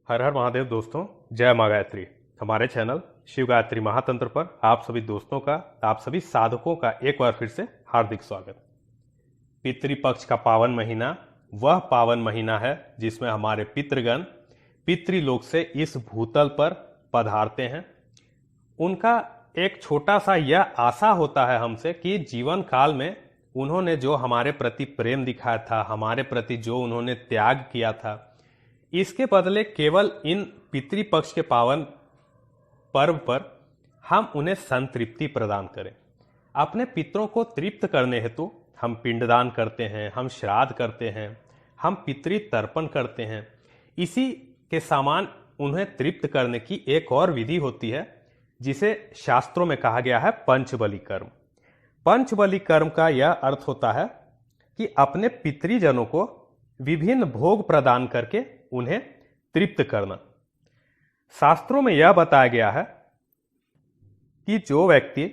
हर हर महादेव दोस्तों, जय माँ गायत्री। हमारे चैनल शिव गायत्री महातंत्र पर आप सभी दोस्तों का, आप सभी साधकों का एक बार फिर से हार्दिक स्वागत। पितृपक्ष का पावन महीना वह पावन महीना है जिसमें हमारे पितृगण पितृलोक से इस भूतल पर पधारते हैं। उनका एक छोटा सा यह आशा होता है हमसे कि जीवन काल में उन्होंने जो हमारे प्रति प्रेम दिखाया था, हमारे प्रति जो उन्होंने त्याग किया था, इसके बदले केवल इन पितृपक्ष के पावन पर्व पर हम उन्हें संतृप्ति प्रदान करें। अपने पितरों को तृप्त करने हेतु हम पिंडदान करते हैं, हम श्राद्ध करते हैं, हम पितृ तर्पण करते हैं। इसी के समान उन्हें तृप्त करने की एक और विधि होती है जिसे शास्त्रों में कहा गया है पंचबली कर्म। पंचबली कर्म का यह अर्थ होता है कि अपने पितृजनों को विभिन्न भोग प्रदान करके उन्हें तृप्त करना। शास्त्रों में यह बताया गया है कि जो व्यक्ति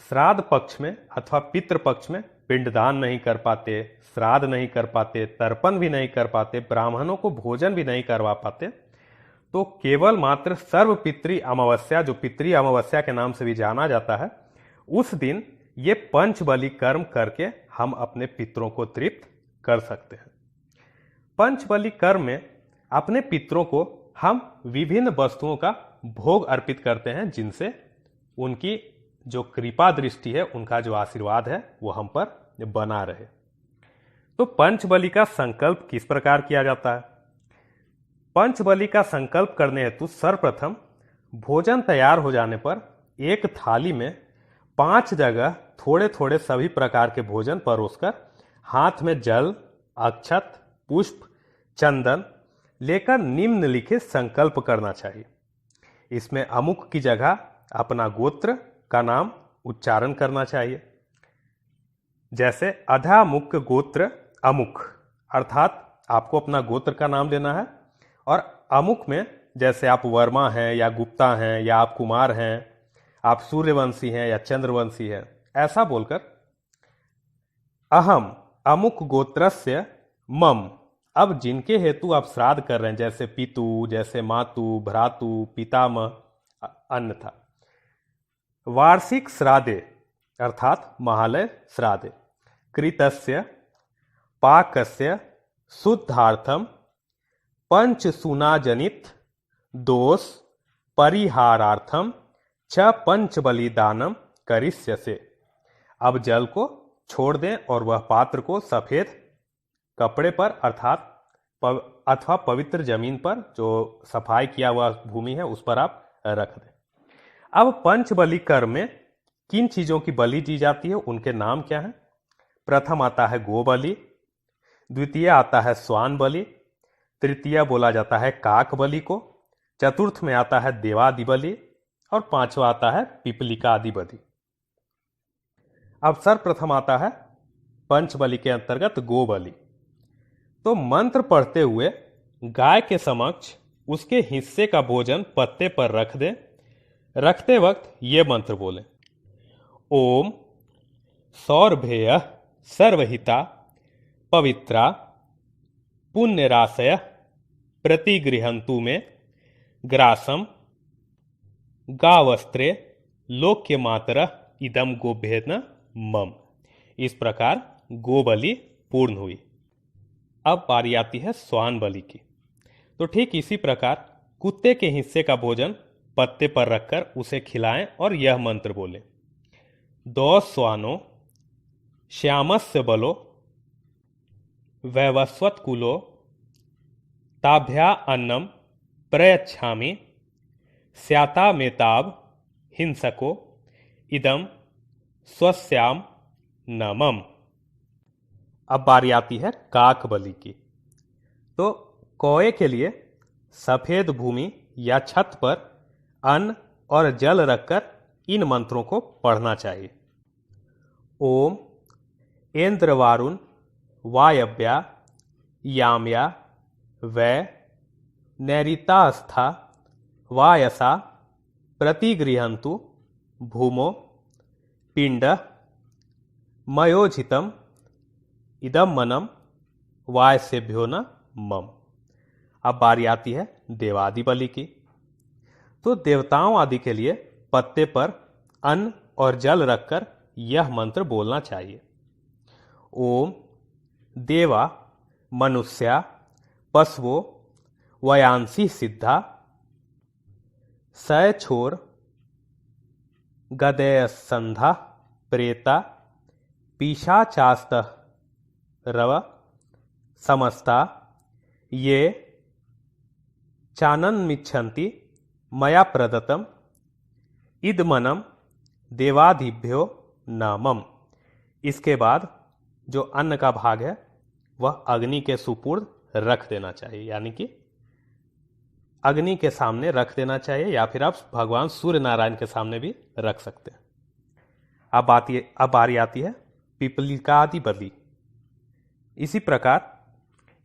श्राद्ध पक्ष में अथवा पितृ पक्ष में पिंडदान नहीं कर पाते, श्राद्ध नहीं कर पाते, तर्पण भी नहीं कर पाते, ब्राह्मणों को भोजन भी नहीं करवा पाते, तो केवल मात्र सर्व पितृ अमावस्या, जो पितृ अमावस्या के नाम से भी जाना जाता है, उस दिन ये पंचबली कर्म करके हम अपने पितरों को तृप्त कर सकते हैं। पंचबली कर्म में अपने पितरों को हम विभिन्न वस्तुओं का भोग अर्पित करते हैं जिनसे उनकी जो कृपा दृष्टि है, उनका जो आशीर्वाद है वो हम पर बना रहे। तो पंचबली का संकल्प किस प्रकार किया जाता है? पंचबली का संकल्प करने हेतु सर्वप्रथम भोजन तैयार हो जाने पर एक थाली में 5 जगह थोड़े थोड़े सभी प्रकार के भोजन परोसकर हाथ में जल, अक्षत, पुष्प, चंदन लेकर निम्नलिखित संकल्प करना चाहिए। इसमें अमुक की जगह अपना गोत्र का नाम उच्चारण करना चाहिए। जैसे अधामुक गोत्र अमुक, अर्थात आपको अपना गोत्र का नाम लेना है, और अमुक में जैसे आप वर्मा हैं या गुप्ता हैं या आप कुमार हैं, आप सूर्यवंशी हैं या चंद्रवंशी हैं, ऐसा बोलकर अहम अमुक गोत्रस्य मम, अब जिनके हेतु आप श्राद्ध कर रहे हैं, जैसे पितु, जैसे मातु, भ्रातु, पितामह, अन्यथा वार्षिक श्राद्धे अर्थात महालय श्राद्धे कृतस्य पाकस्य शुद्धार्थम पंचसूनाजनित दोष परिहारार्थम च पंचबलिदानम करिष्यसे। अब जल को छोड़ दें और वह पात्र को सफेद कपड़े पर अथवा पवित्र जमीन पर, जो सफाई किया हुआ भूमि है, उस पर आप रख दें। अब पंचबली कर्म में किन चीजों की बलि दी जाती है, उनके नाम क्या हैं? प्रथम आता है गो बलि, द्वितीय आता है स्वान बलि, तृतीय बोला जाता है काक बलि को, चतुर्थ में आता है देवादि बलि, और पांचवा आता है पिपलिकादि बलि। अब सर्वप्रथम आता है पंचबली के अंतर्गत गो बलि। तो मंत्र पढ़ते हुए गाय के समक्ष उसके हिस्से का भोजन पत्ते पर रख दें। रखते वक्त ये मंत्र बोलें, ओम सौरभेय सर्वहिता पवित्रा पुण्यराशय प्रतिगृहंतु में ग्रासम गावस्त्रे लोक्य मातर इदम गोभ्येन मम। इस प्रकार गोबलि पूर्ण हुई। अब बारी आती है स्वान बलि की। तो ठीक इसी प्रकार कुत्ते के हिस्से का भोजन पत्ते पर रखकर उसे खिलाएं और यह मंत्र बोलें, दो स्वानो श्यामस्य बलो वैवस्वत कुलो ताभ्या अन्नम प्रयच्छामि स्याता मेताब हिंसको इदम स्वस्याम नमम। अब बारी आती है काक बलि की। तो कौए के लिए सफेद भूमि या छत पर अन्न और जल रखकर इन मंत्रों को पढ़ना चाहिए। ओम इंद्र वारुण वायव्या याम्या वै नैरितास्था वायसा प्रतिगृहंतु भूमो पिंड मयोजितम इदम मनम वायसेभ्यो न मम। अब बारी आती है देवादि बलि की। तो देवताओं आदि के लिए पत्ते पर अन्न और जल रखकर यह मंत्र बोलना चाहिए। ओम देवा मनुष्या पशवो वयांसी सिद्धा सय छोर गदय संधा प्रेता पीशाचास्त रव समस्ता ये चानन्मिच्छन्ति मया प्रदत्तम इदमनम देवादिभ्यो नमः। इसके बाद जो अन्न का भाग है वह अग्नि के सुपुर्द रख देना चाहिए, यानी कि अग्नि के सामने रख देना चाहिए, या फिर आप भगवान सूर्य नारायण के सामने भी रख सकते हैं। अब बारी आती है पिपलिकादि बलि। इसी प्रकार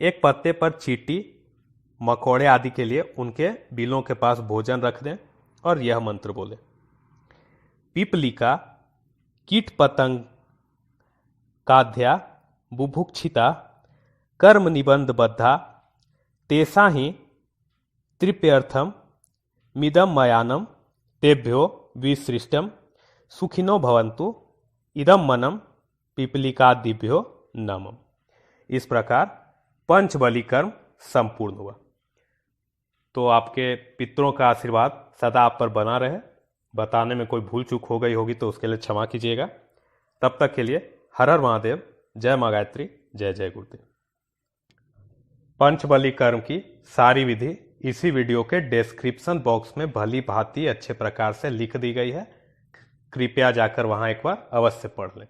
एक पत्ते पर चींटी मकोड़े आदि के लिए उनके बिलों के पास भोजन रख दें और यह मंत्र बोले। पिपलिका कीट पतंग काध्या बुभुक्षिता कर्म निबंध बद्धा तेसा ही तृप्यर्थम मिदम मयानम तेभ्यो विसृष्टम सुखिनो भवन्तु इदम मनम पिपलिकादिभ्यो नमः। इस प्रकार पंचबली कर्म संपूर्ण हुआ। तो आपके पितरों का आशीर्वाद सदा आप पर बना रहे। बताने में कोई भूल चूक हो गई होगी तो उसके लिए क्षमा कीजिएगा। तब तक के लिए हर हर महादेव, जय मां गायत्री, जय जय गुरुदेव। पंचबली कर्म की सारी विधि इसी वीडियो के डिस्क्रिप्शन बॉक्स में भली भांति अच्छे प्रकार से लिख दी गई है। कृपया जाकर वहां एक बार अवश्य पढ़ लें।